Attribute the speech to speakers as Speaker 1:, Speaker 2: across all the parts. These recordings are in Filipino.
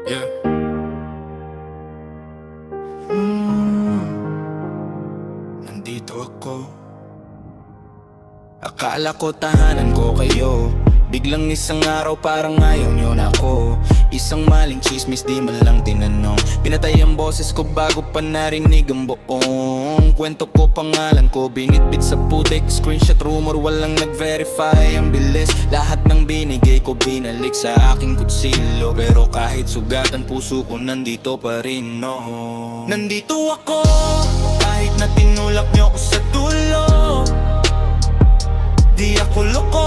Speaker 1: Yeah. Nandito ako. Akala ko tahanan ko kayo, biglang isang araw parang ayaw nyo na ako. Isang maling chismis di man lang tinanong, pinatay ang boses ko bago pa narinig ang buong kwento ko, pangalan ko binitbit sa putik. Screenshot rumor, walang nag-verify. Ang bilis, lahat ng binigay ko binalik sa aking kutsilyo. Pero kahit sugatan puso ko nandito pa rin, no. Nandito ako, kahit na tinulak nyo ko sa dulo. Di ako loko,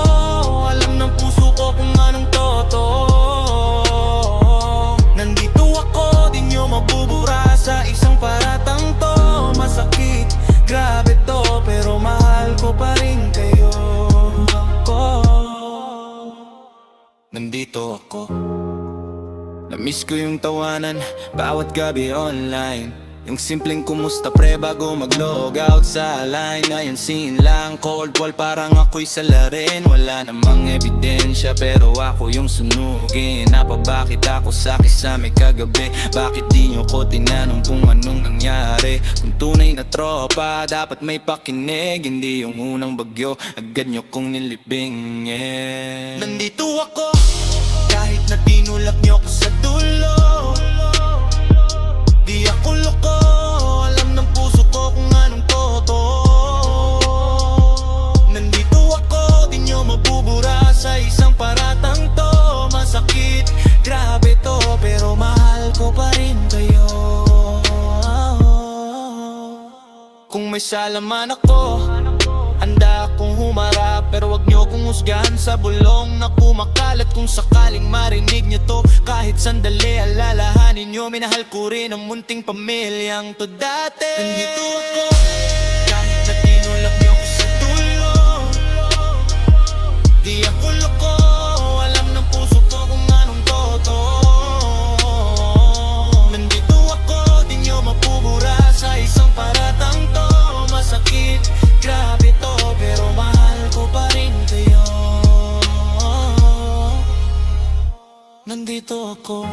Speaker 1: alam ng puso ko kung anong totoo. Nandito ako, di nyo mabubura sa isang paratang to. Masakit, grabe to, pero mahal ko pa rin kayo. Nandito ako, na-miss ko yung tawanan bawat gabi online. Yung simpleng kumusta pre bago mag-log out sa line. Ngayon scene lang, cold wall parang ako'y salarin. Wala namang ebidensya pero ako yung sunugin. Napabakit ako sa kisame kagabi? Bakit di nyo ko tinanong kung anong nangyari? Kung tunay na tropa dapat may pakinig, hindi yung unang bagyo agad nyo kong nilibing. Nandito ako, kahit na tinulak nyo ko sa dulo. Di ako loko, alam ng puso ko kung anong totoo. Nandito ako, di nyo mabubura sa isang paratang to. Masakit, grabe to, pero mahal ko pa rin kayo. Kung may salaman ako, handa akong humarap, pero wag nyo kong husgahan sa bulong na kumakalat. Kung sakaling marinig nyo to, kahit sandali alalahanin nyo, minahal ko rin ang munting pamilyang to dati. Nandito ako, kahit na tinulak nyo ko sa dulo. Di ako loko, alam ng puso ko kung anong totoo. Nandito ako, di nyo mapubura sa isang paratang to. Masakit, grabe to, pero mahal ko pa rin kayo. Nandito ako.